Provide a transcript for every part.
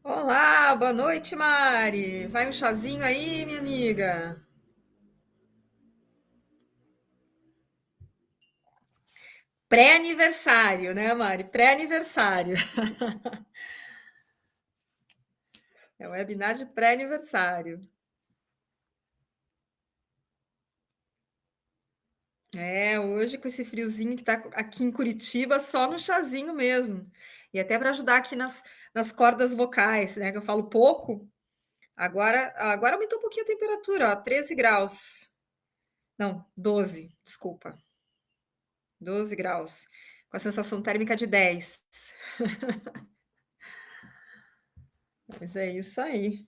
Olá, boa noite, Mari. Vai um chazinho aí, minha amiga? Pré-aniversário, né, Mari? Pré-aniversário. É um webinar de pré-aniversário. É, hoje com esse friozinho que tá aqui em Curitiba, só no chazinho mesmo. E até para ajudar aqui nas cordas vocais, né? Que eu falo pouco. Agora aumentou um pouquinho a temperatura, ó, 13 graus. Não, 12, desculpa. 12 graus. Com a sensação térmica de 10. Mas é isso aí.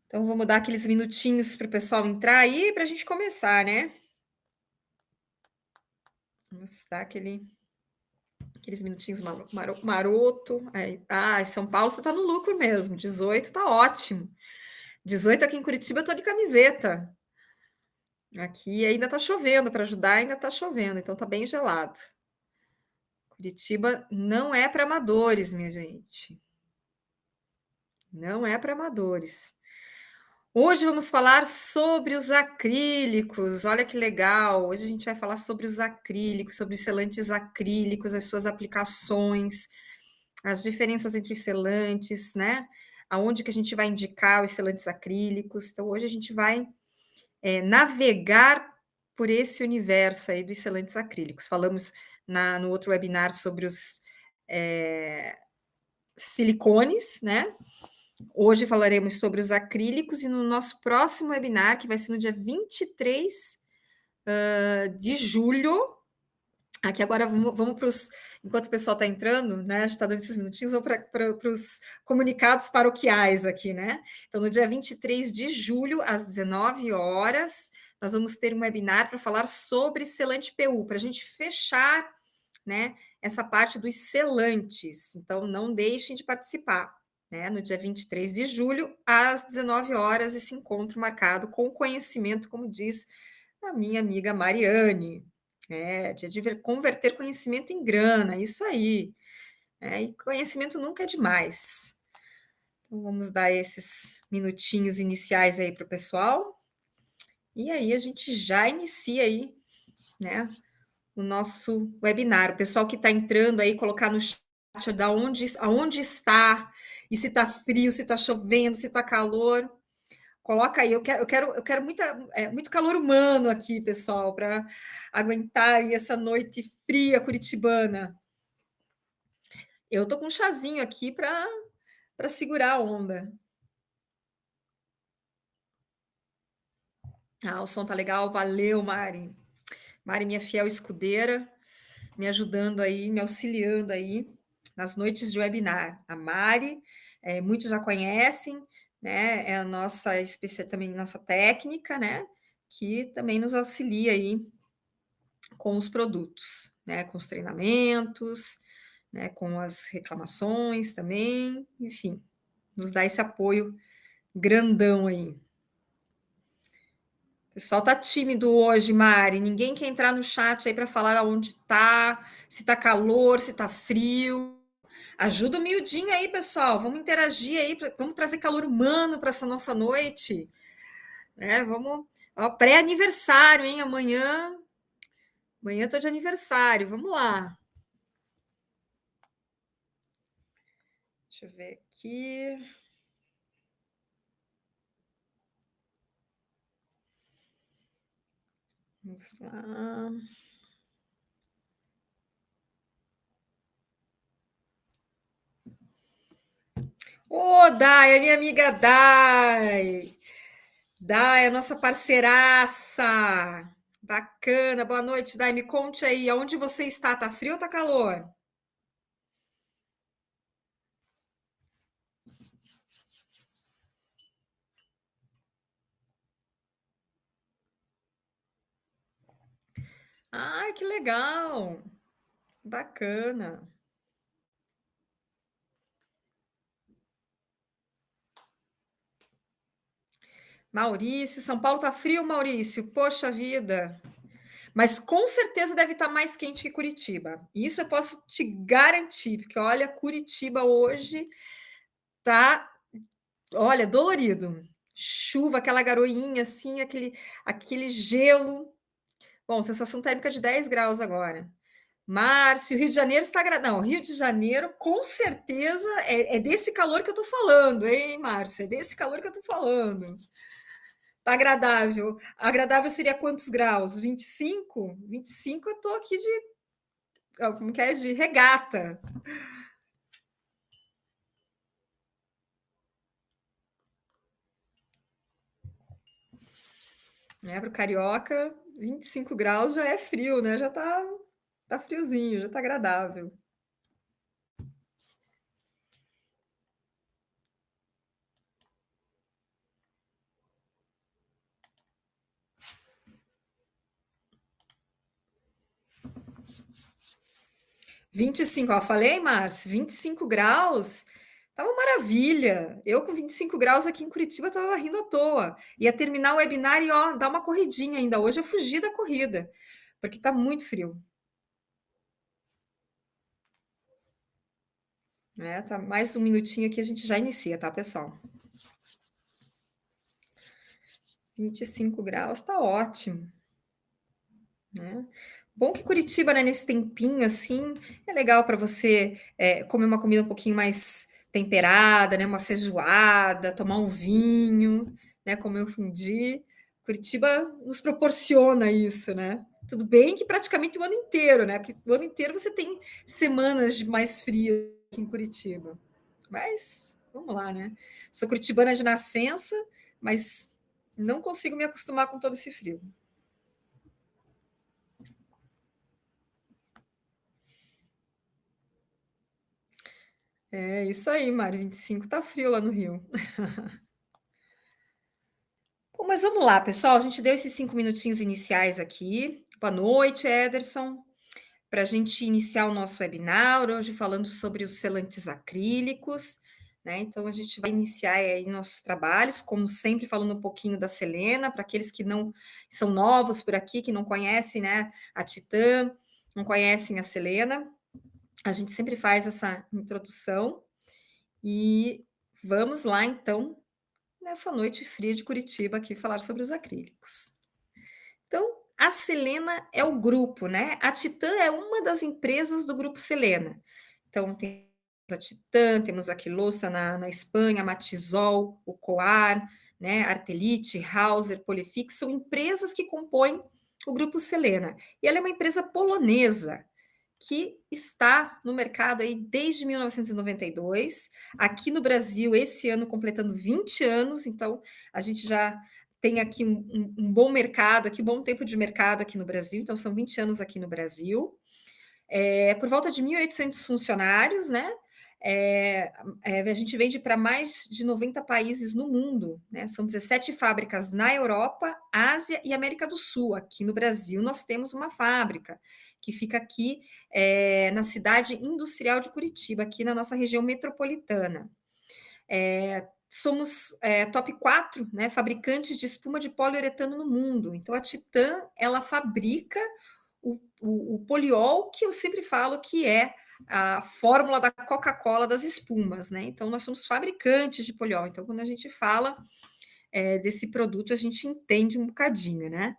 Então vamos dar aqueles minutinhos para o pessoal entrar aí para a gente começar, né? Vamos dar aqueles minutinhos maroto. Aí, São Paulo você tá no lucro mesmo. 18 tá ótimo. 18 aqui em Curitiba eu tô de camiseta. Aqui ainda tá chovendo, para ajudar ainda tá chovendo, então tá bem gelado. Curitiba não é para amadores, minha gente. Não é para amadores. Hoje vamos falar sobre os acrílicos. Olha que legal! Hoje a gente vai falar sobre os acrílicos, sobre os selantes acrílicos, as suas aplicações, as diferenças entre os selantes, né? Aonde que a gente vai indicar os selantes acrílicos. Então, hoje a gente vai navegar por esse universo aí dos selantes acrílicos. Falamos no outro webinar sobre os silicones, né? Hoje falaremos sobre os acrílicos e no nosso próximo webinar, que vai ser no dia 23 de julho. Aqui agora vamos para os. Enquanto o pessoal está entrando, né? A gente está dando esses minutinhos, vamos para os comunicados paroquiais aqui, né? Então, no dia 23 de julho, às 19 horas, nós vamos ter um webinar para falar sobre selante PU, para a gente fechar, né, essa parte dos selantes. Então, não deixem de participar. Né, no dia 23 de julho, às 19 horas, esse encontro marcado com conhecimento, como diz a minha amiga Mariane, de converter conhecimento em grana, isso aí. E conhecimento nunca é demais. Então, vamos dar esses minutinhos iniciais aí para o pessoal. E aí a gente já inicia aí, né, o nosso webinar. O pessoal que está entrando aí, colocar no chat aonde está, e se está frio, se está chovendo, se está calor. Coloca aí, eu quero muito calor humano aqui, pessoal, para aguentar aí essa noite fria curitibana. Eu tô com um chazinho aqui para segurar a onda. O som tá legal, valeu, Mari. Mari, minha fiel escudeira, me ajudando aí, me auxiliando aí nas noites de webinar. A Mari, muitos já conhecem, né? É a nossa também nossa técnica, né? Que também nos auxilia aí com os produtos, né? Com os treinamentos, né? Com as reclamações também, enfim, nos dá esse apoio grandão aí. O pessoal tá tímido hoje, Mari. Ninguém quer entrar no chat aí para falar aonde tá, se tá calor, se tá frio. Ajuda o miudinho aí, pessoal. Vamos interagir aí, vamos trazer calor humano para essa nossa noite. Vamos. Ó, pré-aniversário, hein? Amanhã eu tô de aniversário. Vamos lá. Deixa eu ver aqui. Vamos lá. Ô, Dai, a minha amiga Dai. Dai, a nossa parceiraça. Bacana, boa noite, Dai. Me conte aí, aonde você está? Tá frio ou tá calor? Ai, que legal. Bacana. Maurício, São Paulo tá frio, Maurício? Poxa vida. Mas com certeza deve estar mais quente que Curitiba. Isso eu posso te garantir, porque olha, Curitiba hoje Tá, olha, dolorido. Chuva, aquela garoinha, assim, aquele gelo. Bom, sensação térmica de 10 graus agora. Márcio, Rio de Janeiro está não, Rio de Janeiro com certeza é desse calor que eu tô falando, hein, Márcio? É desse calor que eu tô falando. Tá agradável. Agradável seria quantos graus? 25? 25 eu tô aqui de, como que é? De regata. Né, para o carioca, 25 graus já é frio, né? Já tá friozinho, já tá agradável. 25, ó, falei, Márcio, 25 graus, tá uma maravilha. Eu com 25 graus aqui em Curitiba estava rindo à toa. Ia terminar o webinar e, ó, dar uma corridinha ainda. Hoje eu fugi da corrida, porque tá muito frio, né? Tá mais um minutinho aqui a gente já inicia, tá, pessoal? 25 graus tá ótimo, né? Bom que Curitiba, né, nesse tempinho assim, é legal para você comer uma comida um pouquinho mais temperada, né, uma feijoada, tomar um vinho, né, comer um fundi. Curitiba nos proporciona isso, né? Tudo bem que praticamente o ano inteiro, né? Porque o ano inteiro você tem semanas de mais frio aqui em Curitiba. Mas vamos lá, né? Sou curitibana de nascença, mas não consigo me acostumar com todo esse frio. É isso aí, Mário. 25 tá frio lá no Rio. Bom, mas vamos lá, pessoal. A gente deu esses 5 minutinhos iniciais aqui. Boa noite, Ederson. Para a gente iniciar o nosso webinar, hoje falando sobre os selantes acrílicos, né? Então, a gente vai iniciar aí nossos trabalhos, como sempre, falando um pouquinho da Selena, para aqueles que não são novos por aqui, que não conhecem, né, a Titã, não conhecem a Selena. A gente sempre faz essa introdução e vamos lá, então, nessa noite fria de Curitiba aqui falar sobre os acrílicos. Então, a Selena é o grupo, né? A Titã é uma das empresas do grupo Selena. Então, temos a Titã, temos a Quilosa na Espanha, a Matisol, o Coar, né? Artelite, Hauser, Polifix, são empresas que compõem o grupo Selena. E ela é uma empresa polonesa, que está no mercado aí desde 1992, aqui no Brasil, esse ano completando 20 anos, então a gente já tem aqui um bom mercado, aqui, um bom tempo de mercado aqui no Brasil, então são 20 anos aqui no Brasil. Por volta de 1.800 funcionários, né? A gente vende para mais de 90 países no mundo, né? São 17 fábricas na Europa, Ásia e América do Sul. Aqui no Brasil, nós temos uma fábrica que fica aqui na cidade industrial de Curitiba, aqui na nossa região metropolitana. Somos top 4, né, fabricantes de espuma de poliuretano no mundo. Então, a Titã, ela fabrica o poliol, que eu sempre falo que é a fórmula da Coca-Cola das espumas, né? Então, nós somos fabricantes de poliol. Então, quando a gente fala desse produto, a gente entende um bocadinho, né?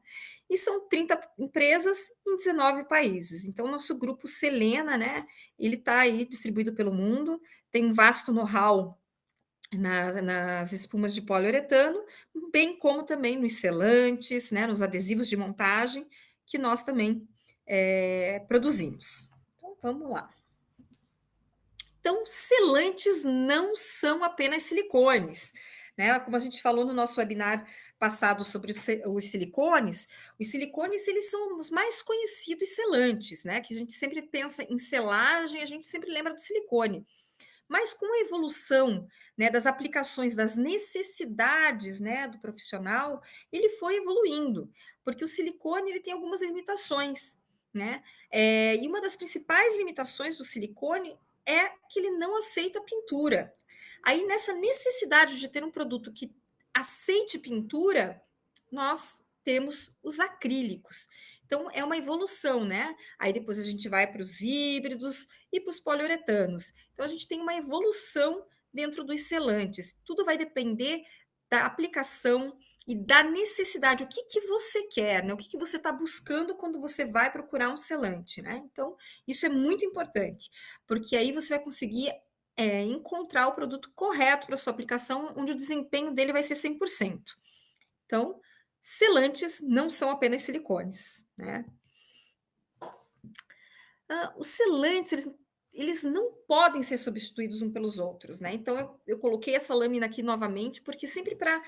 E são 30 empresas em 19 países. Então, nosso grupo Selena, né? Ele está aí distribuído pelo mundo, tem um vasto know-how nas espumas de poliuretano, bem como também nos selantes, né, nos adesivos de montagem, que nós também produzimos. Então, vamos lá. Então, selantes não são apenas silicones, né? Como a gente falou no nosso webinar passado sobre os silicones eles são os mais conhecidos selantes, né? Que a gente sempre pensa em selagem, a gente sempre lembra do silicone. Mas com a evolução, né, das aplicações, das necessidades, né, do profissional, ele foi evoluindo, porque o silicone ele tem algumas limitações, né? E uma das principais limitações do silicone é que ele não aceita pintura. Aí, nessa necessidade de ter um produto que aceite pintura, nós temos os acrílicos. Então, é uma evolução, né? Aí depois a gente vai para os híbridos e para os poliuretanos. Então, a gente tem uma evolução dentro dos selantes. Tudo vai depender da aplicação e da necessidade, o que que você quer, né, o que que você está buscando quando você vai procurar um selante, né. Então, isso é muito importante, porque aí você vai conseguir, encontrar o produto correto para sua aplicação, onde o desempenho dele vai ser 100%. Então, selantes não são apenas silicones, né. Os selantes, eles não podem ser substituídos um pelos outros, né. Então eu coloquei essa lâmina aqui novamente, porque sempre para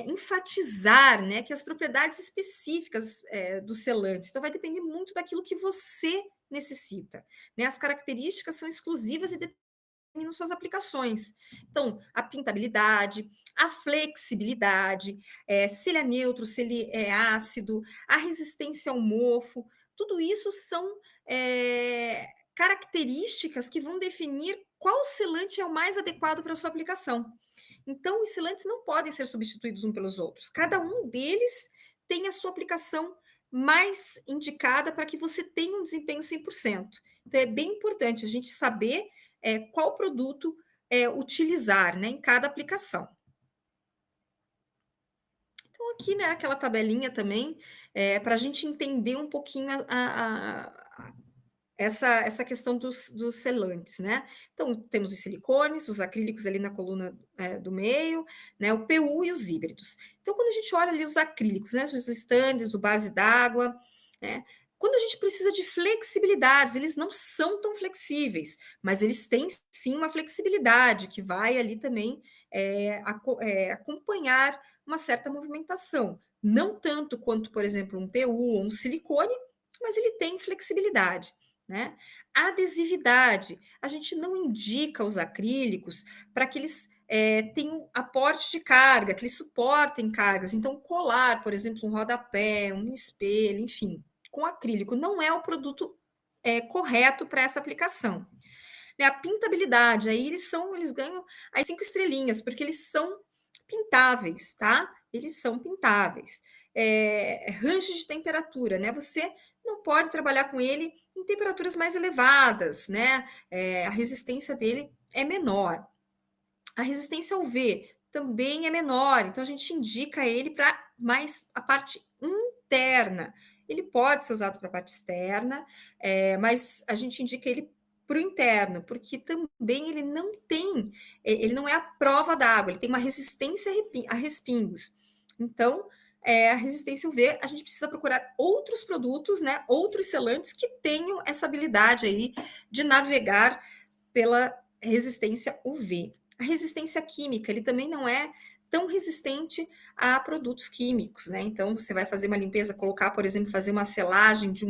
enfatizar, né, que as propriedades específicas, dos selantes, então vai depender muito daquilo que você necessita, né. As características são exclusivas e determinam suas aplicações. Então, a pintabilidade, a flexibilidade, se ele é neutro, se ele é ácido, a resistência ao mofo, tudo isso são características que vão definir qual selante é o mais adequado para a sua aplicação. Então, os selantes não podem ser substituídos um pelos outros. Cada um deles tem a sua aplicação mais indicada para que você tenha um desempenho 100%. Então, é bem importante a gente saber qual produto utilizar, né, em cada aplicação. Então, aqui, né, aquela tabelinha também, para a gente entender um pouquinho essa questão dos selantes, né. Então, temos os silicones, os acrílicos ali na coluna, do meio, né, o PU e os híbridos. Então, quando a gente olha ali os acrílicos, né, os estandes, o base d'água, né, quando a gente precisa de flexibilidade, eles não são tão flexíveis, mas eles têm sim uma flexibilidade que vai ali também, acompanhar uma certa movimentação. Não tanto quanto, por exemplo, um PU ou um silicone, mas ele tem flexibilidade. Né? A adesividade, a gente não indica os acrílicos para que eles tenham aporte de carga, que eles suportem cargas. Então, colar, por exemplo, um rodapé, um espelho, enfim, com acrílico não é o produto correto para essa aplicação. Né? A pintabilidade, aí eles ganham as 5 estrelinhas, porque eles são pintáveis, tá? Eles são pintáveis. Range de temperatura, né? Você não pode trabalhar com ele em temperaturas mais elevadas, né? A resistência dele é menor. A resistência ao UV também é menor, então a gente indica ele para mais a parte interna. Ele pode ser usado para a parte externa, mas a gente indica ele para o interno, porque também ele não é a prova d'água, ele tem uma resistência a respingos. Então, a resistência UV, a gente precisa procurar outros produtos, né, outros selantes que tenham essa habilidade aí de navegar pela resistência UV. A resistência química, ele também não é tão resistente a produtos químicos, né? Então, você vai fazer uma limpeza, colocar, por exemplo, fazer uma selagem de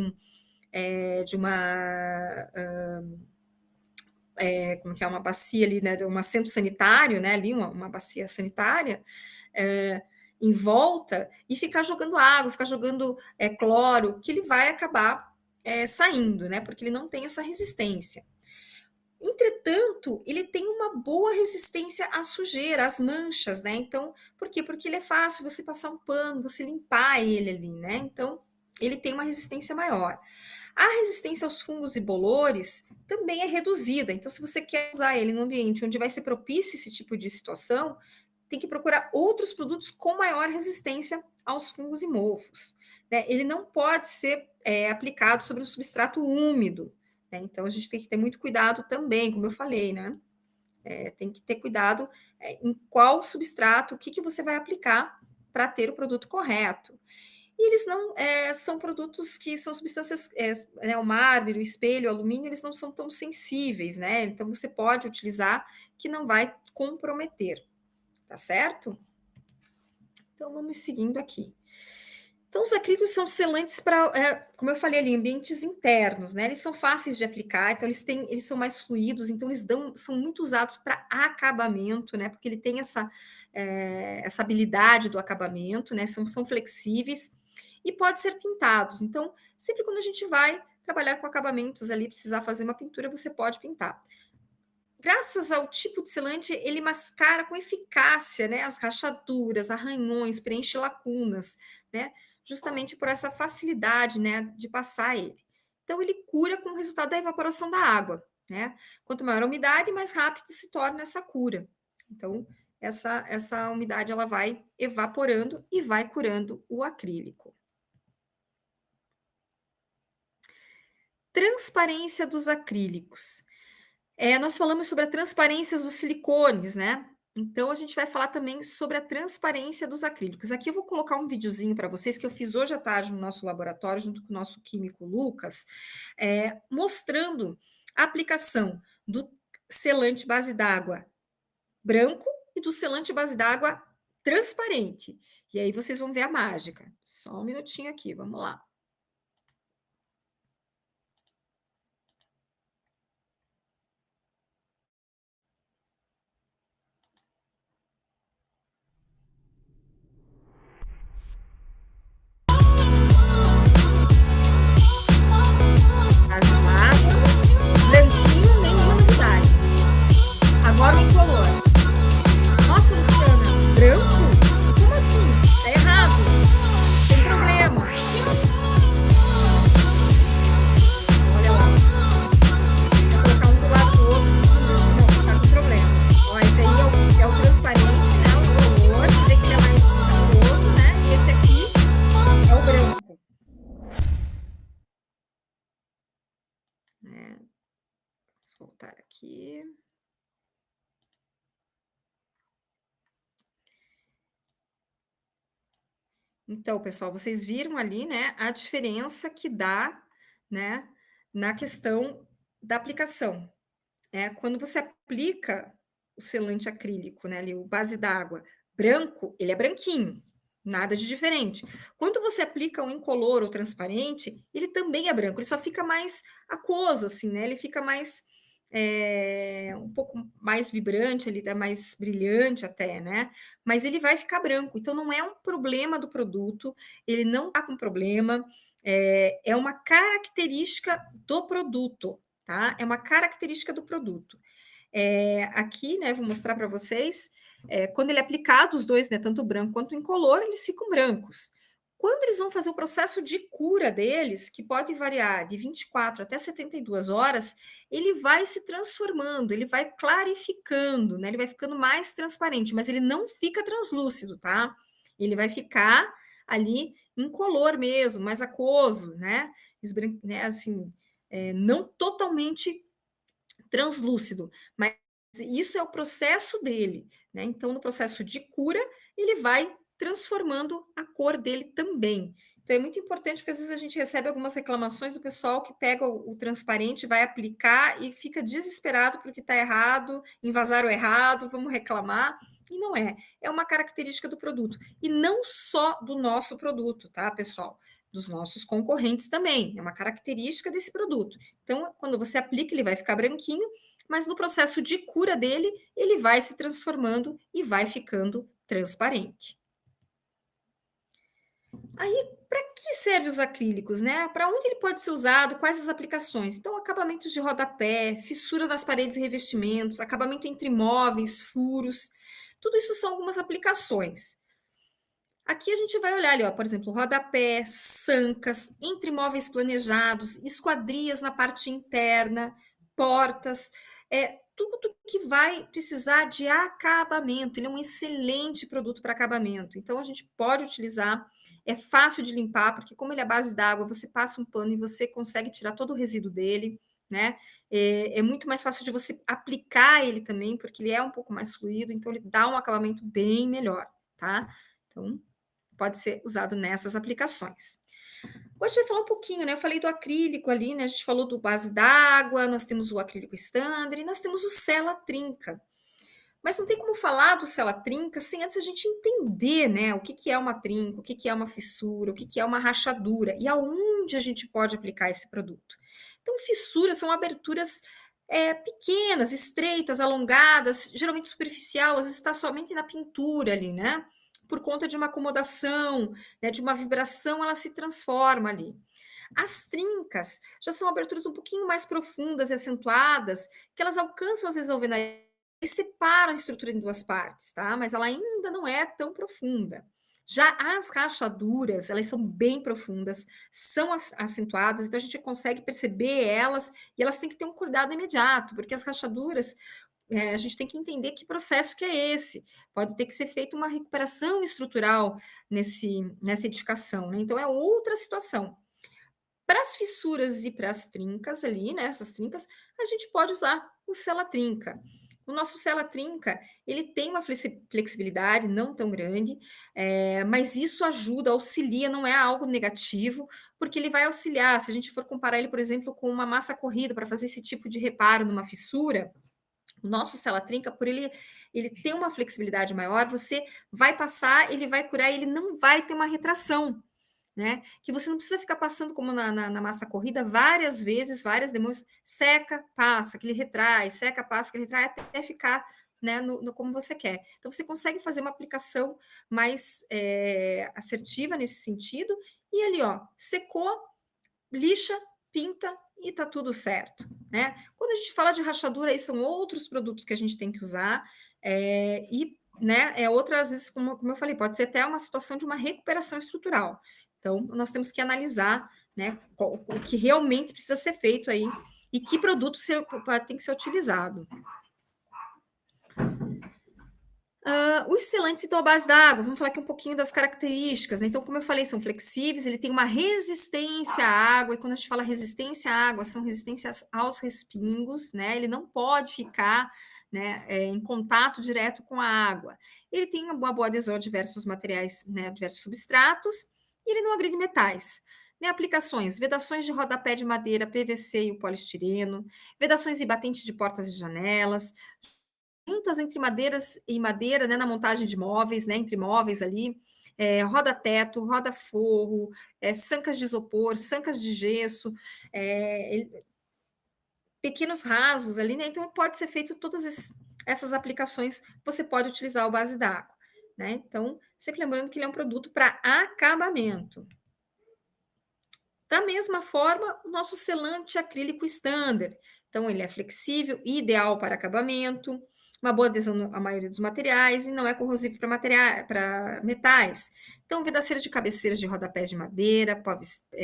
como que é, uma bacia ali, né, de um assento sanitário, né, ali uma bacia sanitária, é, em volta, e ficar jogando água, ficar jogando cloro, que ele vai acabar saindo, né, porque ele não tem essa resistência. Entretanto, ele tem uma boa resistência à sujeira, às manchas, né? Então, por quê? Porque ele é fácil você passar um pano, você limpar ele ali, né? Então, ele tem uma resistência maior. A resistência aos fungos e bolores também é reduzida. Então, se você quer usar ele no ambiente onde vai ser propício esse tipo de situação, tem que procurar outros produtos com maior resistência aos fungos e mofos. Né? Ele não pode ser aplicado sobre um substrato úmido, né? Então, a gente tem que ter muito cuidado também, como eu falei, né? Tem que ter cuidado em qual substrato, o que, que você vai aplicar para ter o produto correto. E eles não são produtos que são substâncias, né, o mármore, o espelho, o alumínio, eles não são tão sensíveis, né? Então, você pode utilizar que não vai comprometer, tá certo? Então, vamos seguindo aqui. Então, os acrílicos são selantes para, como eu falei ali, ambientes internos, né? Eles são fáceis de aplicar, então eles são mais fluidos, então são muito usados para acabamento, né? Porque ele tem essa habilidade do acabamento, né? São flexíveis e pode ser pintados. Então, sempre quando a gente vai trabalhar com acabamentos ali, precisar fazer uma pintura, você pode pintar. Graças ao tipo de selante, ele mascara com eficácia, né, as rachaduras, arranhões, preenche lacunas, né, justamente por essa facilidade, né, de passar ele. Então, ele cura com o resultado da evaporação da água. né? Quanto maior a umidade, mais rápido se torna essa cura. Então, essa umidade ela vai evaporando e vai curando o acrílico. Transparência dos acrílicos. Nós falamos sobre a transparência dos silicones, né? Então, a gente vai falar também sobre a transparência dos acrílicos. Aqui eu vou colocar um videozinho para vocês que eu fiz hoje à tarde no nosso laboratório, junto com o nosso químico Lucas, mostrando a aplicação do selante base d'água branco e do selante base d'água transparente. E aí vocês vão ver a mágica. Só um minutinho aqui, vamos lá. Base d'água, branquinho, nenhuma novidade. Agora o incolor. Nossa, Luciana, branco? Como assim? Tá errado. Tem problema. Olha lá. Se eu colocar um do lado do outro, não, tá com problema. Ó, esse aí é o transparente, né? O color, que ele é mais aquoso, né? E esse aqui é o branco. Vamos voltar aqui. Então, pessoal, vocês viram ali, né, a diferença que dá, né, na questão da aplicação. Quando você aplica o selante acrílico, né, ali, o base d'água branco, ele é branquinho, nada de diferente. Quando você aplica um incolor ou transparente, ele também é branco, ele só fica mais aquoso, assim, né? Ele fica mais um pouco mais vibrante, ele é mais brilhante até, né? Mas ele vai ficar branco. Então não é um problema do produto, ele não está com problema, é uma característica do produto, tá? É uma característica do produto. Aqui, né, vou mostrar para vocês, quando ele é aplicado, os dois, né, tanto o branco quanto o incolor, eles ficam brancos. Quando eles vão fazer o processo de cura deles, que pode variar de 24 até 72 horas, ele vai se transformando, ele vai clarificando, né, ele vai ficando mais transparente, mas ele não fica translúcido, tá? Ele vai ficar ali incolor mesmo, mais aquoso, né? Assim, não totalmente translúcido, mas isso é o processo dele, né? Então, no processo de cura, ele vai transformando a cor dele também. Então, é muito importante, porque às vezes a gente recebe algumas reclamações do pessoal que pega o transparente, vai aplicar e fica desesperado porque está errado, envasaram errado, vamos reclamar. E não é, é uma característica do produto. E não só do nosso produto, tá, pessoal? Dos nossos concorrentes também, é uma característica desse produto. Então, quando você aplica, ele vai ficar branquinho, mas no processo de cura dele, ele vai se transformando e vai ficando transparente. Aí, para que servem os acrílicos, né? Para onde ele pode ser usado? Quais as aplicações? Então, acabamentos de rodapé, fissura nas paredes e revestimentos, acabamento entre móveis, furos, tudo isso são algumas aplicações. Aqui a gente vai olhar ali, ó, por exemplo, rodapé, sancas, entre móveis planejados, esquadrias na parte interna, portas, tudo que vai precisar de acabamento. Ele é um excelente produto para acabamento. Então a gente pode utilizar, é fácil de limpar, porque como ele é base d'água, você passa um pano e você consegue tirar todo o resíduo dele, né? É muito mais fácil de você aplicar ele também, porque ele é um pouco mais fluido, então ele dá um acabamento bem melhor, tá? Então, pode ser usado nessas aplicações. Hoje a gente vai falar um pouquinho, né? Eu falei do acrílico ali, né? A gente falou do base d'água, nós temos o acrílico standard e nós temos o Sela Trinca. Mas não tem como falar do Sela Trinca sem antes a gente entender, né? O que é uma trinca, o que é uma fissura, o que é uma rachadura e aonde a gente pode aplicar esse produto. Então, fissuras são aberturas pequenas, estreitas, alongadas, geralmente superficial, às vezes está somente na pintura ali, né? Por conta de uma acomodação, né, de uma vibração, ela se transforma ali. As trincas já são aberturas um pouquinho mais profundas e acentuadas, que elas alcançam às vezes a alvenaria e separam a estrutura em duas partes, tá? Mas ela ainda não é tão profunda. Já as rachaduras, elas são bem profundas, são acentuadas, então a gente consegue perceber elas e elas têm que ter um cuidado imediato, porque as rachaduras, a gente tem que entender que processo que é esse. Pode ter que ser feita uma recuperação estrutural nessa edificação, né? Então é outra situação. Para as fissuras e para as trincas ali, né, essas trincas, a gente pode usar o sela-trinca. O nosso sela-trinca, ele tem uma flexibilidade não tão grande, mas isso ajuda, auxilia, não é algo negativo, porque ele vai auxiliar. Se a gente for comparar ele, por exemplo, com uma massa corrida para fazer esse tipo de reparo numa fissura, o nosso sela-trinca, por ele ter uma flexibilidade maior, você vai passar, ele vai curar, ele não vai ter uma retração. Né? Que você não precisa ficar passando como na massa corrida várias vezes, várias demãos, seca, passa, que ele retrai, seca, passa, que ele retrai, até ficar, né, no como você quer. Então, você consegue fazer uma aplicação mais assertiva nesse sentido, e ali, ó, secou, lixa, pinta e tá tudo certo, né? Quando a gente fala de rachadura, aí são outros produtos que a gente tem que usar, e né, outras vezes, como eu falei, pode ser até uma situação de uma recuperação estrutural. Então, nós temos que analisar, né, o que realmente precisa ser feito aí e que produto tem que ser utilizado. Os selantes, então, à base da água, vamos falar aqui um pouquinho das características, né? Então, como eu falei, são flexíveis, ele tem uma resistência à água, e quando a gente fala resistência à água, são resistências aos respingos, né? Ele não pode ficar, né, em contato direto com a água. Ele tem uma boa adesão a diversos materiais, né, diversos substratos, e ele não agride metais. Né, aplicações, vedações de rodapé de madeira, PVC e o poliestireno, vedações e batentes de portas e janelas, juntas entre madeiras e madeira, né, na montagem de móveis, né, entre móveis ali, roda-teto, roda-forro, sancas de isopor, sancas de gesso, pequenos rasos ali, né? Então pode ser feito essas aplicações, você pode utilizar o base d'água, né? Então, sempre lembrando que ele é um produto para acabamento. Da mesma forma, o nosso selante acrílico standard. Então, ele é flexível, ideal para acabamento, uma boa adesão à maioria dos materiais e não é corrosivo para metais. Então, vedaceiras de cabeceiras de rodapés de madeira,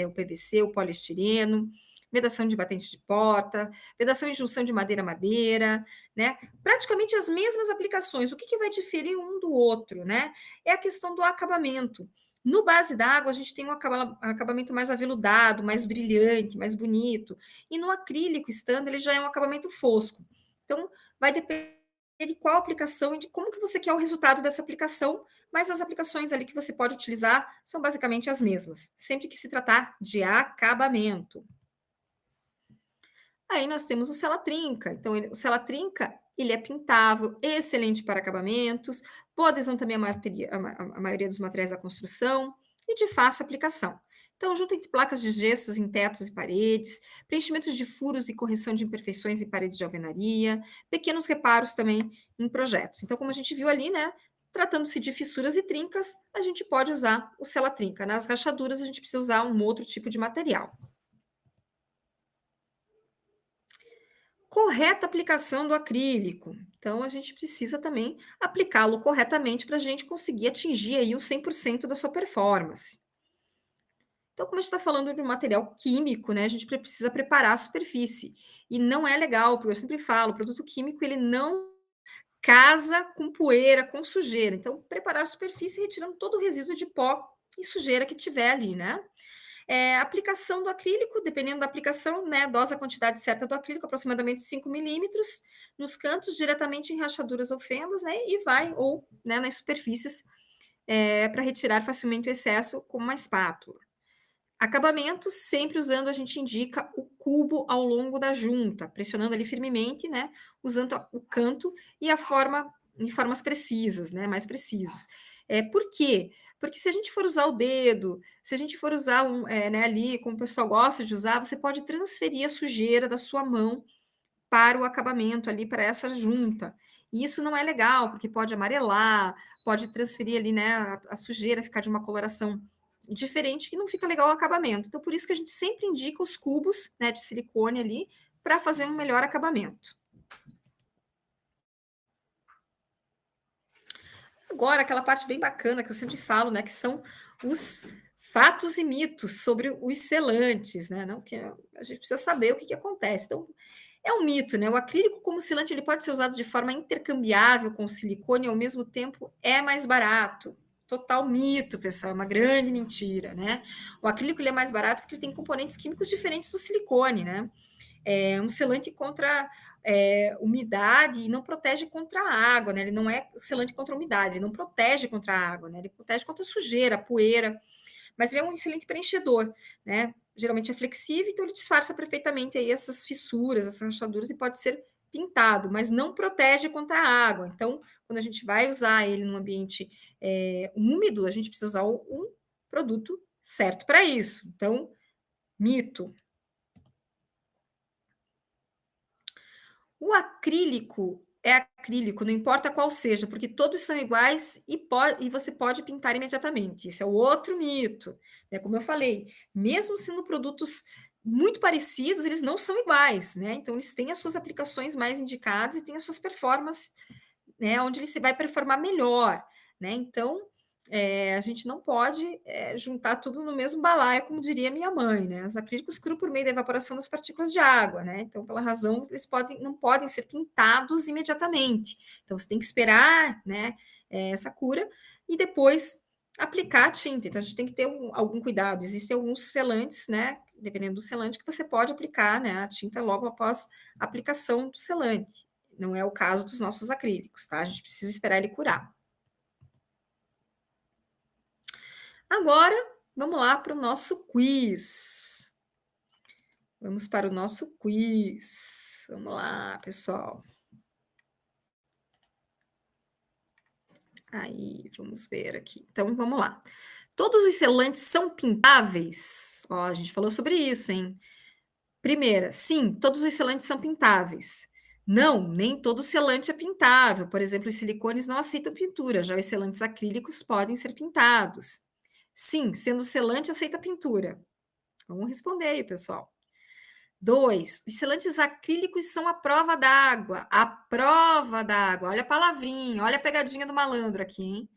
o PVC, o poliestireno, vedação de batente de porta, vedação em junção de madeira a madeira, né? Praticamente as mesmas aplicações. O que vai diferir um do outro, né? É a questão do acabamento. No base d'água, a gente tem um acabamento mais aveludado, mais brilhante, mais bonito. E no acrílico standard, ele já é um acabamento fosco. Então, vai depender de qual aplicação e de como que você quer o resultado dessa aplicação, mas as aplicações ali que você pode utilizar são basicamente as mesmas, sempre que se tratar de acabamento. Aí nós temos o sela-trinca. Então, o sela-trinca, ele é pintável, excelente para acabamentos, boa adesão também à maioria dos materiais da construção e de fácil aplicação. Então, junto entre placas de gessos em tetos e paredes, preenchimentos de furos e correção de imperfeições em paredes de alvenaria, pequenos reparos também em projetos. Então, como a gente viu ali, né, tratando-se de fissuras e trincas, a gente pode usar o sela-trinca. Nas rachaduras, a gente precisa usar um outro tipo de material. Correta aplicação do acrílico. Então, a gente precisa também aplicá-lo corretamente para a gente conseguir atingir aí o 100% da sua performance. Então, como a gente está falando de um material químico, né, a gente precisa preparar a superfície. E não é legal, porque eu sempre falo, o produto químico ele não casa com poeira, com sujeira. Então, preparar a superfície retirando todo o resíduo de pó e sujeira que tiver ali, né? Aplicação do acrílico, dependendo da aplicação, né, dosa a quantidade certa do acrílico, aproximadamente 5 milímetros, nos cantos, diretamente em rachaduras ou fendas, né, e vai, ou né, nas superfícies, para retirar facilmente o excesso com uma espátula. Acabamento, sempre usando, a gente indica o cubo ao longo da junta, pressionando ali firmemente, né, usando o canto e a forma, em formas precisas, né, mais precisos. Por quê? Porque se a gente for usar o dedo, se a gente for usar né, ali, como o pessoal gosta de usar, você pode transferir a sujeira da sua mão para o acabamento ali, para essa junta. E isso não é legal, porque pode amarelar, pode transferir ali, né, a sujeira, ficar de uma coloração diferente, que não fica legal o acabamento. Então, por isso que a gente sempre indica os cubos, né, de silicone ali, para fazer um melhor acabamento. Agora, aquela parte bem bacana que eu sempre falo, né, que são os fatos e mitos sobre os selantes, né, não que a gente precisa saber o que acontece. Então, é um mito, né, o acrílico como selante ele pode ser usado de forma intercambiável com o silicone e ao mesmo tempo é mais barato. Total mito, pessoal, é uma grande mentira, né. O acrílico ele é mais barato porque ele tem componentes químicos diferentes do silicone, né. É um selante contra umidade e não protege contra a água, né? Ele não é selante contra a umidade, ele não protege contra a água, né? Ele protege contra a sujeira, a poeira, mas ele é um excelente preenchedor, né? Geralmente é flexível, então ele disfarça perfeitamente aí essas fissuras, essas rachaduras e pode ser pintado, mas não protege contra a água. Então, quando a gente vai usar ele num ambiente úmido, a gente precisa usar um produto certo para isso. Então, mito. O acrílico é acrílico, não importa qual seja, porque todos são iguais e você pode pintar imediatamente. Esse é o outro mito, né, como eu falei, mesmo sendo produtos muito parecidos, eles não são iguais, né, então eles têm as suas aplicações mais indicadas e têm as suas performances, né, onde ele se vai performar melhor, né, então, a gente não pode, juntar tudo no mesmo balaio, como diria minha mãe, né, os acrílicos cru por meio da evaporação das partículas de água, né, então pela razão eles não podem ser pintados imediatamente, então você tem que esperar, né, essa cura e depois aplicar a tinta, então a gente tem que ter algum cuidado, existem alguns selantes, né, dependendo do selante que você pode aplicar, né, a tinta logo após a aplicação do selante. Não é o caso dos nossos acrílicos, tá? A gente precisa esperar ele curar. Agora, vamos lá para o nosso quiz. Vamos para o nosso quiz. Vamos lá, pessoal. Aí, vamos ver aqui. Então, vamos lá. Todos os selantes são pintáveis? Ó, a gente falou sobre isso, hein? Primeira, sim, todos os selantes são pintáveis. Não, nem todo selante é pintável. Por exemplo, os silicones não aceitam pintura, já os selantes acrílicos podem ser pintados. Sim, sendo selante, aceita pintura. Vamos responder aí, pessoal. 2. Os selantes acrílicos são a prova d'água. A prova d'água. Olha a palavrinha, olha a pegadinha do malandro aqui, hein?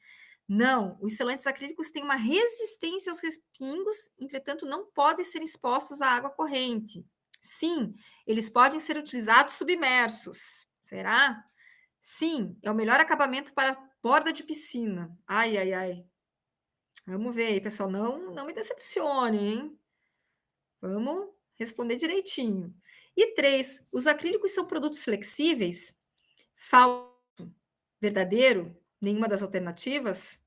Não, os selantes acrílicos têm uma resistência aos respingos, entretanto, não podem ser expostos à água corrente. Sim, eles podem ser utilizados submersos. Será? Sim, é o melhor acabamento para borda de piscina. Ai, ai, ai. Vamos ver aí, pessoal. Não me decepcione, hein? Vamos responder direitinho. E 3, os acrílicos são produtos flexíveis? Falso. Verdadeiro? Nenhuma das alternativas?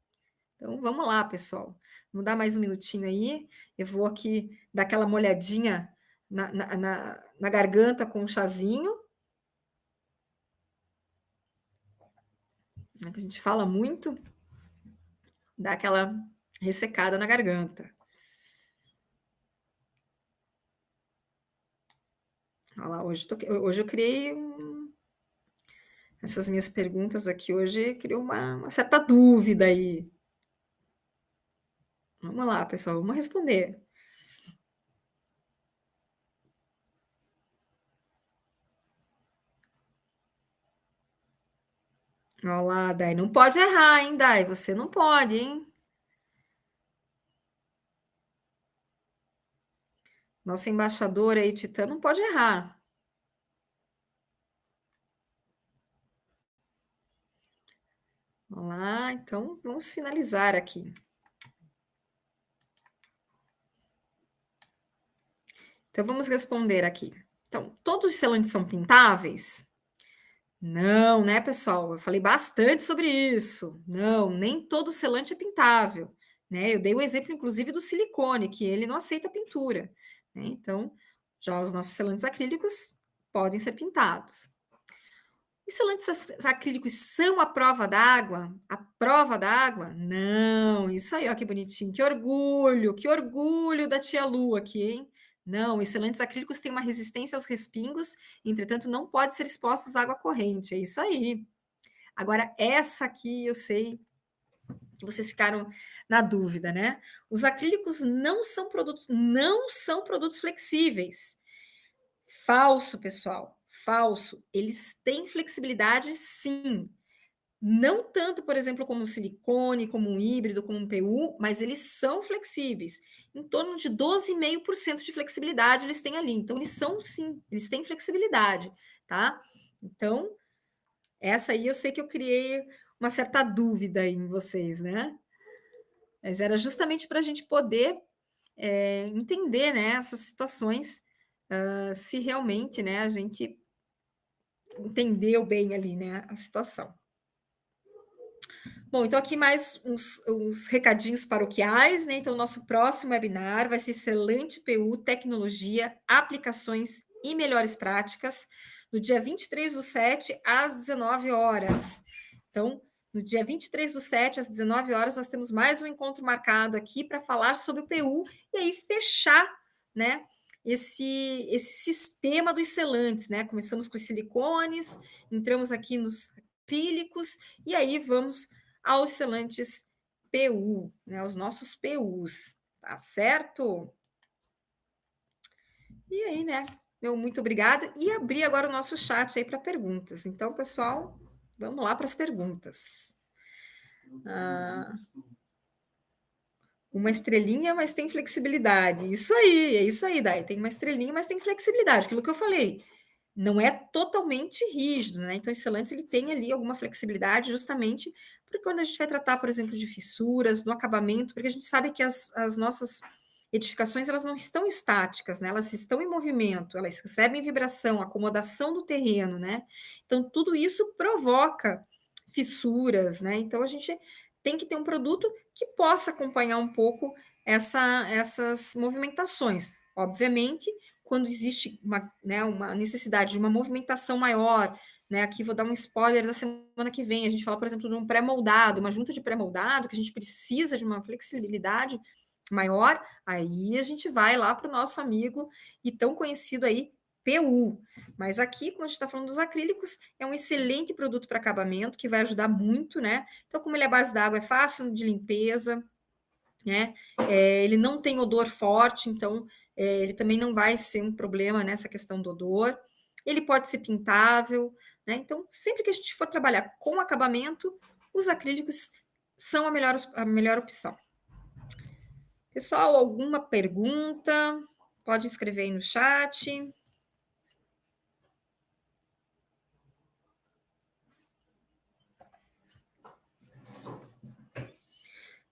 Então, vamos lá, pessoal. Vamos dar mais um minutinho aí. Eu vou aqui dar aquela molhadinha na garganta com um chazinho, né, que a gente fala muito, dá aquela ressecada na garganta. Olha lá, hoje eu criei essas minhas perguntas aqui hoje criou uma certa dúvida aí. Vamos lá, pessoal, vamos responder. Olha lá, Dai, não pode errar, hein, Dai, você não pode, hein. Nossa embaixadora aí, Titã, não pode errar. Vamos lá, então vamos finalizar aqui. Então vamos responder aqui. Então, todos os selantes são pintáveis? Não, né, pessoal? Eu falei bastante sobre isso. Não, nem todo selante é pintável, né? Eu dei o exemplo, inclusive, do silicone, que ele não aceita pintura, né? Então, já os nossos selantes acrílicos podem ser pintados. Os selantes acrílicos são a prova d'água? A prova d'água? Não, isso aí, ó, que bonitinho. Que orgulho da tia Lu aqui, hein? Não, os selantes acrílicos têm uma resistência aos respingos, entretanto, não pode ser expostos à água corrente. É isso aí. Agora, essa aqui eu sei que vocês ficaram na dúvida, né? Os acrílicos não são produtos flexíveis. Falso, pessoal, falso. Eles têm flexibilidade, sim, Não tanto, por exemplo, como um silicone, como um híbrido, como um PU, mas eles são flexíveis. Em torno de 12,5% de flexibilidade eles têm ali. Então, eles são, sim, eles têm flexibilidade, tá? Então, essa aí eu sei que eu criei uma certa dúvida aí em vocês, né? Mas era justamente para a gente poder entender, né, essas situações, se realmente, né, a gente entendeu bem ali, né, a situação. Bom, então aqui mais uns recadinhos paroquiais, né? Então, nosso próximo webinar vai ser Selante PU, Tecnologia, Aplicações e Melhores Práticas, no dia 23/7, às 19 horas. Então, no dia 23/7, às 19 horas, nós temos mais um encontro marcado aqui para falar sobre o PU e aí fechar, né, esse sistema dos selantes, né? Começamos com os silicones, entramos aqui nos acrílicos e aí vamos aos selantes PU, né, os nossos PUs, tá certo? E aí, né, meu muito obrigada e abrir agora o nosso chat aí para perguntas. Então, pessoal, vamos lá para as perguntas. Ah, uma estrelinha, mas tem flexibilidade. Isso aí, é isso aí, Dai. Tem uma estrelinha, mas tem flexibilidade. Aquilo que eu falei, não é totalmente rígido, né? Então, esse lance ele tem ali alguma flexibilidade, justamente porque quando a gente vai tratar, por exemplo, de fissuras, no acabamento, porque a gente sabe que as nossas edificações elas não estão estáticas, né? Elas estão em movimento, elas recebem vibração, acomodação do terreno, né? Então, tudo isso provoca fissuras, né? Então, a gente tem que ter um produto que possa acompanhar um pouco essas movimentações. Obviamente, quando existe uma necessidade de uma movimentação maior, né? Aqui vou dar um spoiler da semana que vem. A gente fala, por exemplo, de um pré-moldado, uma junta de pré-moldado, que a gente precisa de uma flexibilidade maior, aí a gente vai lá para o nosso amigo e tão conhecido aí, PU. Mas aqui, como a gente está falando dos acrílicos, é um excelente produto para acabamento, que vai ajudar muito, né? Então, como ele é base d'água, é fácil de limpeza, né? Ele não tem odor forte, então ele também não vai ser um problema nessa questão do odor. Ele pode ser pintável, né? Então, sempre que a gente for trabalhar com acabamento, os acrílicos são a melhor opção. Pessoal, alguma pergunta? Pode escrever aí no chat.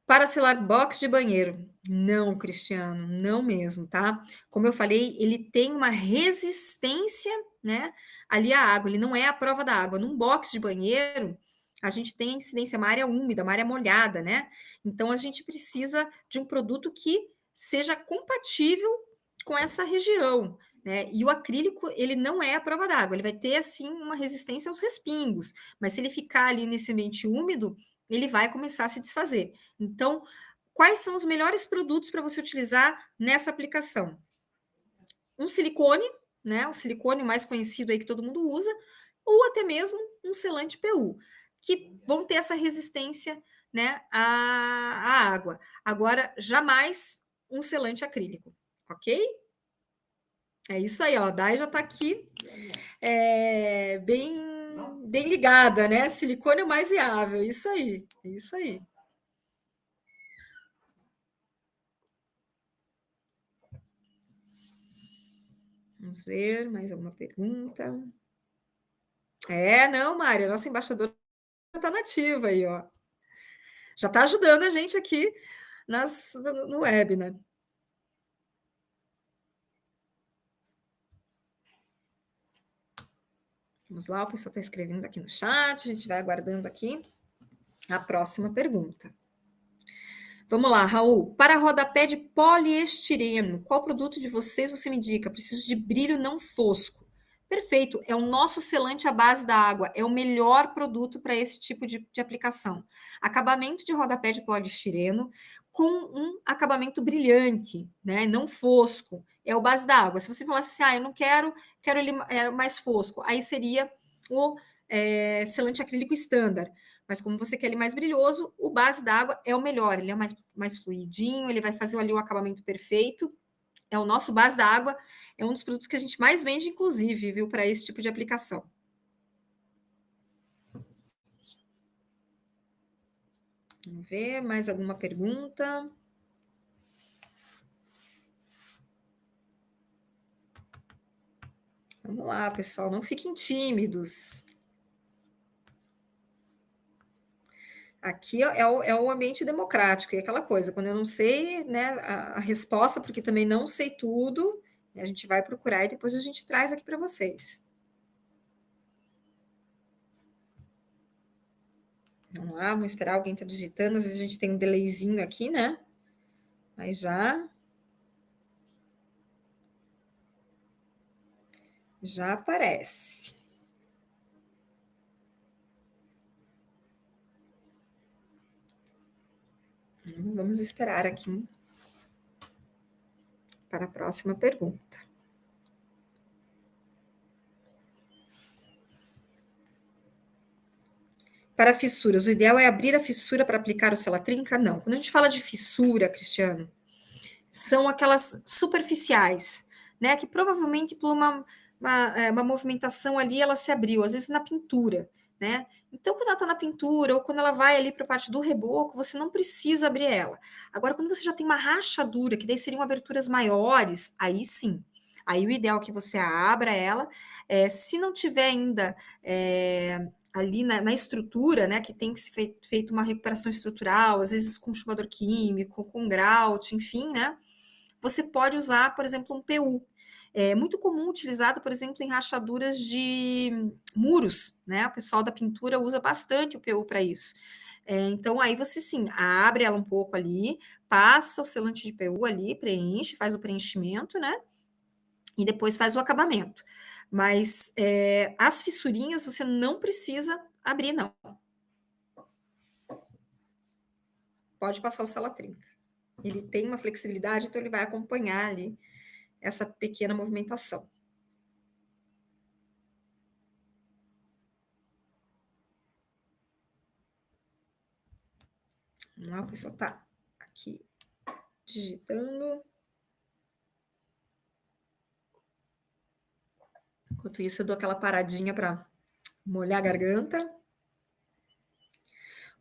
Para selar box de banheiro. Não, Cristiano, não mesmo, tá? Como eu falei, ele tem uma resistência, né, ali à água, ele não é a prova da água. Num box de banheiro, a gente tem a incidência, uma área úmida, uma área molhada, né? Então, a gente precisa de um produto que seja compatível com essa região, né? E o acrílico, ele não é a prova d'água, ele vai ter, assim, uma resistência aos respingos, mas se ele ficar ali nesse ambiente úmido, ele vai começar a se desfazer. Então, quais são os melhores produtos para você utilizar nessa aplicação? Um silicone, né? O silicone mais conhecido aí que todo mundo usa, ou até mesmo um selante PU, que vão ter essa resistência, né, à água. Agora, jamais um selante acrílico, ok? É isso aí, ó. A Dai já está aqui bem ligada, né? Silicone é o mais viável. Isso aí, é isso aí. Vamos ver, mais alguma pergunta? Não, Mária, nossa embaixadora está nativa aí, ó. Já está ajudando a gente aqui no web, né? Vamos lá, o pessoal está escrevendo aqui no chat, a gente vai aguardando aqui a próxima pergunta. Vamos lá, Raul. Para rodapé de poliestireno, qual produto de vocês você me indica? Preciso de brilho não fosco. Perfeito, é o nosso selante à base da água, é o melhor produto para esse tipo de aplicação. Acabamento de rodapé de poliestireno com um acabamento brilhante, né? Não fosco, é o base da água. Se você falasse assim, eu não quero ele mais fosco, aí seria o selante acrílico estándar. Mas como você quer ele mais brilhoso, o base d'água é o melhor, ele é mais fluidinho, ele vai fazer ali o acabamento perfeito. É o nosso base da água, é um dos produtos que a gente mais vende, inclusive, viu, para esse tipo de aplicação. Vamos ver, mais alguma pergunta? Vamos lá, pessoal, não fiquem tímidos. Aqui é o ambiente democrático, e aquela coisa, quando eu não sei, né, a resposta, porque também não sei tudo, a gente vai procurar e depois a gente traz aqui para vocês. Vamos lá, vamos esperar alguém tá digitando, às vezes a gente tem um delayzinho aqui, né? Mas já aparece. Vamos esperar aqui para a próxima pergunta. Para fissuras, o ideal é abrir a fissura para aplicar o Selatrinca? Não. Quando a gente fala de fissura, Cristiano, são aquelas superficiais, né? Que provavelmente por uma movimentação ali ela se abriu, às vezes na pintura, né? Então, quando ela está na pintura ou quando ela vai ali para a parte do reboco, você não precisa abrir ela. Agora, quando você já tem uma rachadura, que daí seriam aberturas maiores, aí sim. Aí o ideal é que você abra ela. Se não tiver ainda ali na estrutura, né, que tem que ser feito uma recuperação estrutural, às vezes com chumador químico, com grout, enfim, né? Você pode usar, por exemplo, um PU. É muito comum utilizado, por exemplo, em rachaduras de muros, né? O pessoal da pintura usa bastante o PU para isso. Então, aí você sim, abre ela um pouco ali, passa o selante de PU ali, preenche, faz o preenchimento, né? E depois faz o acabamento. Mas as fissurinhas você não precisa abrir, não. Pode passar o Selatrinca. Ele tem uma flexibilidade, então ele vai acompanhar ali essa pequena movimentação. Vamos lá, o pessoal está aqui digitando. Enquanto isso, eu dou aquela paradinha para molhar a garganta.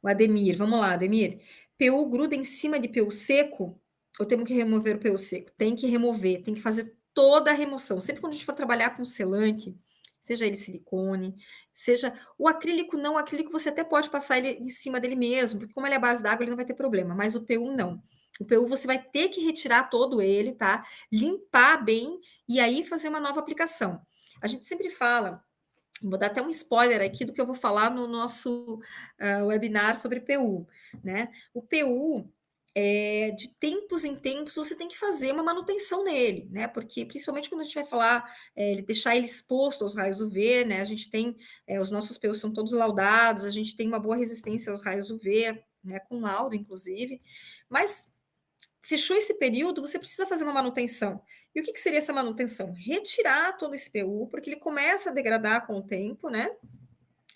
O Ademir, vamos lá, Ademir. PU gruda em cima de PU seco? Ou temos que remover o PU seco? Tem que remover, tem que fazer toda a remoção. Sempre quando a gente for trabalhar com selante, seja ele silicone, seja o acrílico, não, o acrílico você até pode passar ele em cima dele mesmo, porque como ele é base d'água, ele não vai ter problema, mas o PU não. O PU você vai ter que retirar todo ele, tá? Limpar bem e aí fazer uma nova aplicação. A gente sempre fala, vou dar até um spoiler aqui do que eu vou falar no nosso webinar sobre PU, né? O PU, de tempos em tempos, você tem que fazer uma manutenção nele, né? Porque, principalmente quando a gente vai falar, deixar ele exposto aos raios UV, né? A gente tem, os nossos PUs são todos laudados, a gente tem uma boa resistência aos raios UV, né? Com laudo, inclusive, mas fechou esse período, você precisa fazer uma manutenção. E o que seria essa manutenção? Retirar todo esse PU, porque ele começa a degradar com o tempo, né?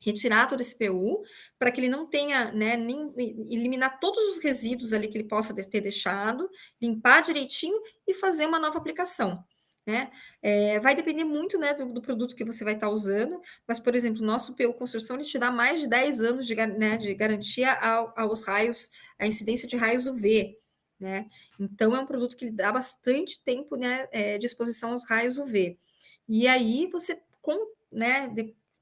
Retirar todo esse PU, para que ele não tenha, né, eliminar todos os resíduos ali que ele possa ter deixado, limpar direitinho e fazer uma nova aplicação. Né? Vai depender muito, né, do produto que você vai estar usando, mas, por exemplo, o nosso PU Construção ele te dá mais de 10 anos de garantia aos raios, a incidência de raios UV. Né? Então, é um produto que dá bastante tempo, né, de exposição aos raios UV. E aí, você, né,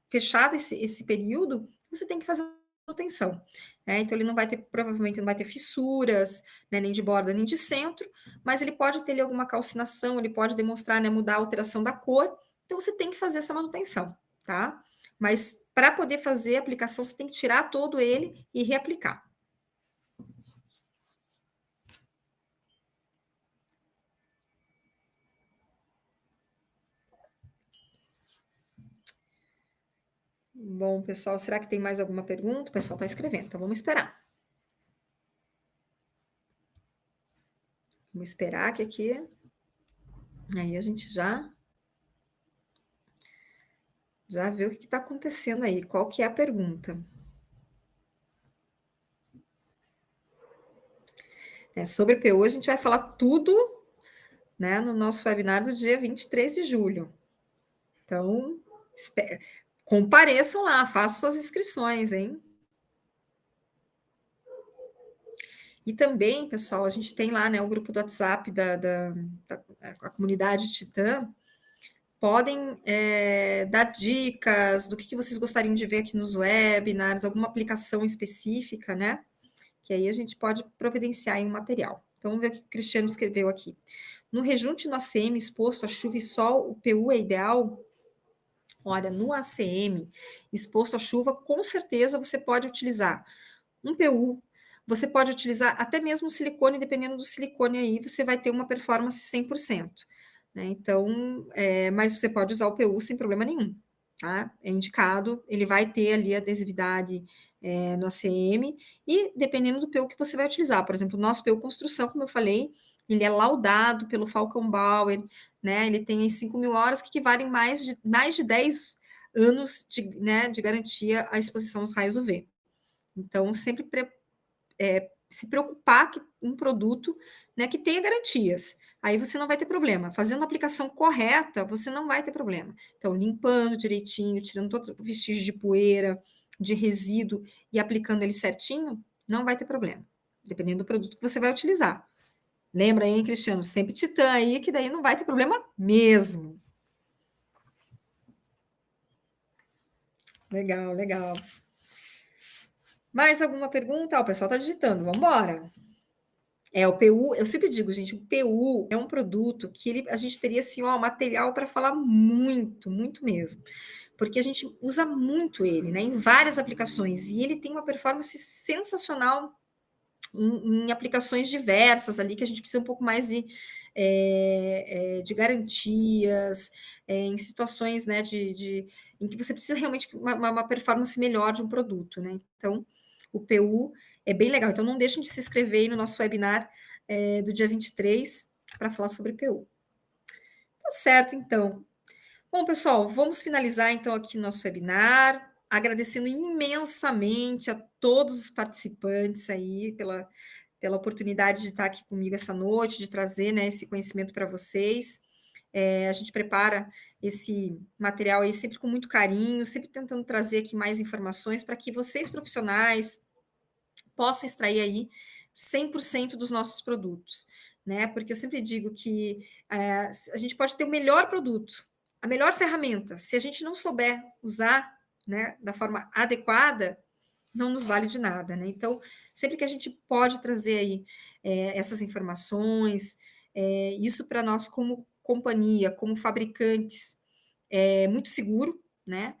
fechado esse período, você tem que fazer manutenção. Então, ele não vai ter, provavelmente não vai ter fissuras, né, nem de borda, nem de centro, mas ele pode ter ali alguma calcinação, ele pode demonstrar, né, mudar a alteração da cor, então você tem que fazer essa manutenção, tá? Mas para poder fazer a aplicação, você tem que tirar todo ele e reaplicar. Bom, pessoal, será que tem mais alguma pergunta? O pessoal está escrevendo, então vamos esperar. Vamos esperar que aqui... Aí a gente já vê o que está acontecendo aí, qual que é a pergunta. Sobre PU, a gente vai falar tudo, né, no nosso webinar do dia 23 de julho. Então, compareçam lá, façam suas inscrições, hein? E também, pessoal, a gente tem lá, né, o grupo do WhatsApp a comunidade Titã, podem dar dicas do que vocês gostariam de ver aqui nos webinars, alguma aplicação específica, né? Que aí a gente pode providenciar em um material. Então, vamos ver o que o Cristiano escreveu aqui. No rejunte no ACM exposto a chuva e sol, o PU é ideal? Olha, no ACM exposto à chuva, com certeza você pode utilizar um PU, você pode utilizar até mesmo o silicone, dependendo do silicone aí, você vai ter uma performance 100%. Né? Então, mas você pode usar o PU sem problema nenhum. Tá? É indicado, ele vai ter ali a adesividade no ACM, e dependendo do PU que você vai utilizar. Por exemplo, o nosso PU Construção, como eu falei, ele é laudado pelo Falcon Bauer, né? Ele tem 5.000 horas, que equivalem mais de 10 anos de garantia à exposição aos raios UV. Então, sempre se preocupar que um produto, né, que tenha garantias. Aí você não vai ter problema. Fazendo a aplicação correta, você não vai ter problema. Então, limpando direitinho, tirando todos os vestígios de poeira, de resíduo e aplicando ele certinho, não vai ter problema. Dependendo do produto que você vai utilizar. Lembra aí, Cristiano? Sempre Titã aí, que daí não vai ter problema mesmo. Legal, legal. Mais alguma pergunta? O pessoal está digitando, vamos embora. O PU, eu sempre digo, gente, o PU é um produto que a gente teria assim, material para falar muito, muito mesmo. Porque a gente usa muito ele, né, em várias aplicações, e ele tem uma performance sensacional em aplicações diversas ali, que a gente precisa um pouco mais de garantias, em situações, né, em que você precisa realmente uma performance melhor de um produto, né? Então, o PU é bem legal. Então, não deixem de se inscrever aí no nosso webinar do dia 23 para falar sobre PU. Tá certo, então. Bom, pessoal, vamos finalizar então aqui o nosso webinar, agradecendo imensamente a todos os participantes aí pela oportunidade de estar aqui comigo essa noite, de trazer, né, esse conhecimento para vocês. A gente prepara esse material aí sempre com muito carinho, sempre tentando trazer aqui mais informações para que vocês, profissionais, possam extrair aí 100% dos nossos produtos, né? Porque eu sempre digo que a gente pode ter o melhor produto, a melhor ferramenta, se a gente não souber usar, né, da forma adequada, não nos vale de nada, né? Então, sempre que a gente pode trazer aí essas informações, isso para nós como companhia, como fabricantes, é muito seguro, né?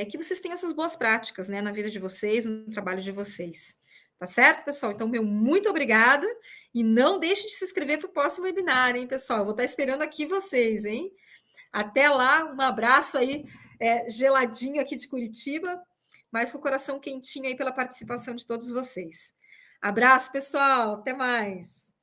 Que vocês tenham essas boas práticas, né, na vida de vocês, no trabalho de vocês. Tá certo, pessoal? Então, meu muito obrigada, e não deixe de se inscrever para o próximo webinar, hein, pessoal? Eu vou estar esperando aqui vocês, hein? Até lá, um abraço aí, geladinho aqui de Curitiba, mas com o coração quentinho aí pela participação de todos vocês. Abraço, pessoal, até mais!